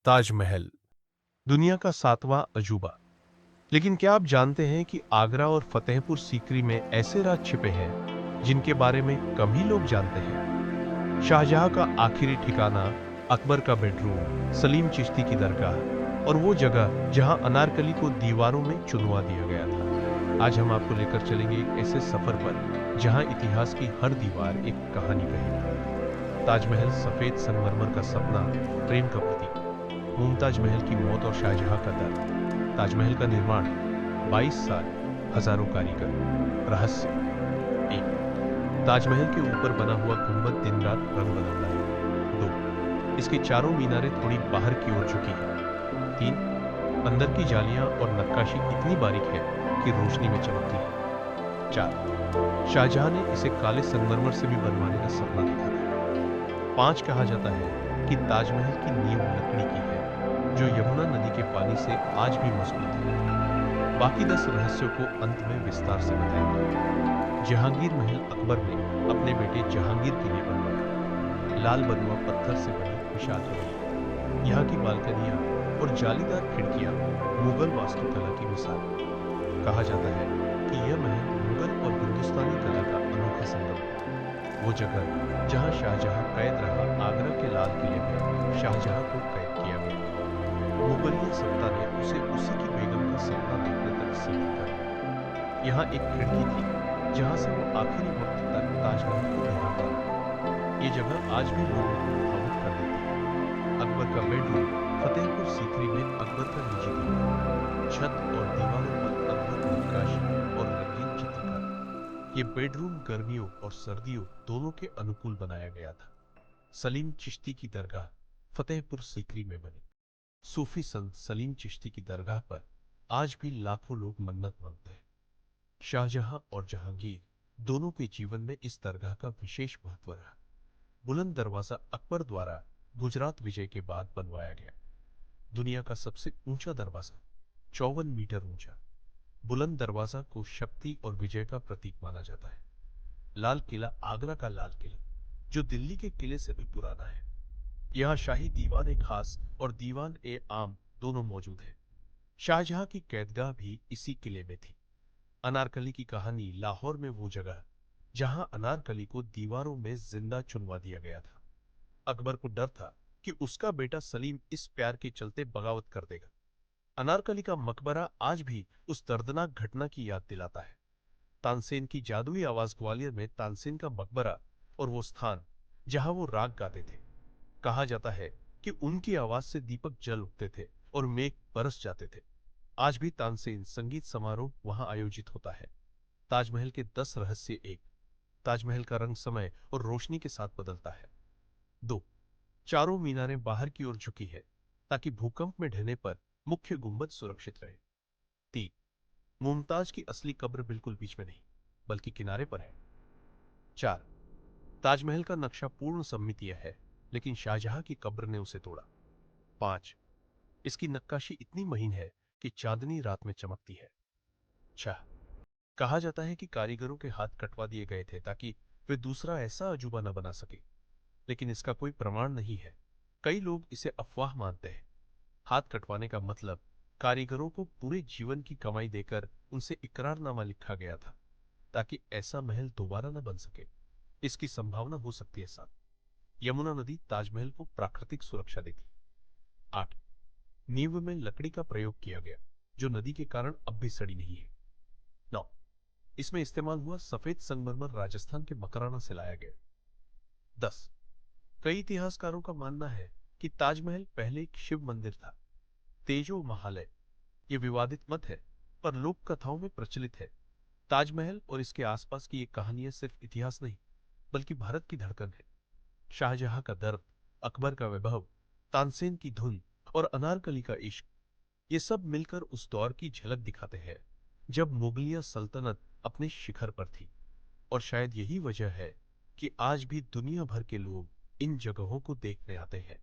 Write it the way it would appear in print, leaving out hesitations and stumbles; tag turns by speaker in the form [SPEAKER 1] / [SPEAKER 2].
[SPEAKER 1] ताजमहल दुनिया का सातवां अजूबा। लेकिन क्या आप जानते हैं कि आगरा और फतेहपुर सीकरी में ऐसे राज छिपे हैं जिनके बारे में कम ही लोग जानते हैं। शाहजहां का आखिरी ठिकाना, अकबर का बेडरूम, सलीम चिश्ती की दरगाह और वो जगह जहां अनारकली को दीवारों में चुनवा दिया गया था। आज हम आपको लेकर चलेंगे एक ऐसे सफर पर जहां इतिहास की हर दीवार एक कहानी कहेगी। ताजमहल सफेद संगमरमर का सपना, प्रेम का प्रतीक। मुमताज महल की मौत और शाहजहां का दर्द। ताजमहल का निर्माण 22 साल, हजारों कारीगर। रहस्य एक, ताजमहल के ऊपर बना हुआ गुंबद दिन रात रंग बदलता है। दो, इसकी चारों मीनारें थोड़ी बाहर की ओर झुकी है। तीन, अंदर की जालियां और नक्काशी इतनी बारीक है कि रोशनी में चमकती है। चार, शाहजहां ने इसे काले संगमरमर से भी बनवाने का सपना देखा था। पांच, कहा जाता है कि ताजमहल की नींव लकड़ी की है जो यमुना नदी के पानी से आज भी मजबूत है। बाकी 10 रहस्यों को अंत में विस्तार से बताएंगे। जहांगीर महल अकबर ने अपने बेटे जहांगीर के लिए बनवाया। लाल बनुआ पत्थर से बनी विशाल हवेली, यहाँ की बालकनियां और जालीदार खिड़कियां मुगल वास्तुकला की मिसाल है। कहा जाता है कि यह महल मुगल और हिंदुस्तानी कला का अनोखा संगम है। वो जगह जहां शाहजहां कैद रहा, आगरा के लाल किले में शाहजहां को कैद किया गया। मुगलिया सत्ता ने उसे उसी की बेगम का सपना देखने तक सीमित कर दिया। यहाँ एक खिड़की थी जहां से वो आखिरी वक्त तक ताजमहल को निहारता रहा। ये जगह आज भी लोगों को भावुक कर देती है। अकबर का बेडरूम, फतेहपुर सीकरी में अकबर का निजी कमरा। छत और दीवारों पर अद्भुत नक्काशी और रंगीन चित्रकारी। ये बेडरूम गर्मियों और सर्दियों दोनों के अनुकूल बनाया गया था। सलीम चिश्ती की दरगाह, फतेहपुर सीकरी में बनी। सूफी संत सलीम चिश्ती की दरगाह पर आज भी लाखों लोग मन्नत मांगते हैं। शाहजहां और जहांगीर दोनों के जीवन में इस दरगाह का विशेष महत्व रहा। बुलंद दरवाजा अकबर द्वारा गुजरात विजय के बाद बनवाया गया। दुनिया का सबसे ऊंचा दरवाजा, 54 मीटर ऊंचा। बुलंद दरवाजा को शक्ति और विजय का प्रतीक माना जाता है। लाल किला, आगरा का लाल किला जो दिल्ली के किले से भी पुराना है। यहाँ शाही दीवान ए खास और दीवान ए आम दोनों मौजूद हैं। शाहजहां की कैदगाह भी इसी किले में थी। अनारकली की कहानी, लाहौर में वो जगह जहां अनारकली को दीवारों में जिंदा चुनवा दिया गया था। अकबर को डर था कि उसका बेटा सलीम इस प्यार के चलते बगावत कर देगा। अनारकली का मकबरा आज भी उस दर्दनाक घटना की याद दिलाता है। तानसेन की जादुई आवाज, ग्वालियर में तानसेन का मकबरा और वो स्थान जहां वो राग गाते थे। कहा जाता है कि उनकी आवाज से दीपक जल उठते थे और मेघ बरस जाते थे। आज भी तानसेन संगीत समारोह वहां आयोजित होता है। ताजमहल के 10 रहस्य। एक, ताजमहल का रंग समय और रोशनी के साथ बदलता है। दो, चारों मीनारें बाहर की ओर झुकी है ताकि भूकंप में ढहने पर मुख्य गुंबद सुरक्षित रहे। तीन, मुमताज की असली कब्र बिल्कुल बीच में नहीं बल्कि किनारे पर है। चार, ताजमहल का नक्शा पूर्ण सममितीय है लेकिन शाहजहां की कब्र ने उसे तोड़ा। पांच, इसकी नक्काशी इतनी महीन है कि चांदनी रात में चमकती है। छह, कहा जाता है कि कारीगरों के हाथ कटवा दिए गए थे ताकि वे दूसरा ऐसा अजूबा न बना सके, लेकिन इसका कोई प्रमाण नहीं है। कई लोग इसे अफवाह मानते हैं। हाथ कटवाने का मतलब कारीगरों को पूरे जीवन की कमाई देकर उनसे इकरारनामा लिखा गया था ताकि ऐसा महल दोबारा न बन सके। इसकी संभावना हो सकती है। सात, यमुना नदी ताजमहल को प्राकृतिक सुरक्षा देती। आठ, नींव में लकड़ी का प्रयोग किया गया जो नदी के कारण अब भी सड़ी नहीं है। 9, इसमें इस्तेमाल हुआ सफेद संगमरमर राजस्थान के मकराना से लाया गया। 10, कई इतिहासकारों का मानना है कि ताजमहल पहले एक शिव मंदिर था। तेजो महालय, ये विवादित मत है पर लोक कथाओं में प्रचलित है। ताजमहल और इसके आसपास की ये कहानियां सिर्फ इतिहास नहीं बल्कि भारत की धड़कन है। शाहजहां का दर्द, अकबर का वैभव, तानसेन की धुन और अनारकली का इश्क, ये सब मिलकर उस दौर की झलक दिखाते हैं जब मुगलिया सल्तनत अपने शिखर पर थी। और शायद यही वजह है कि आज भी दुनिया भर के लोग इन जगहों को देखने आते हैं।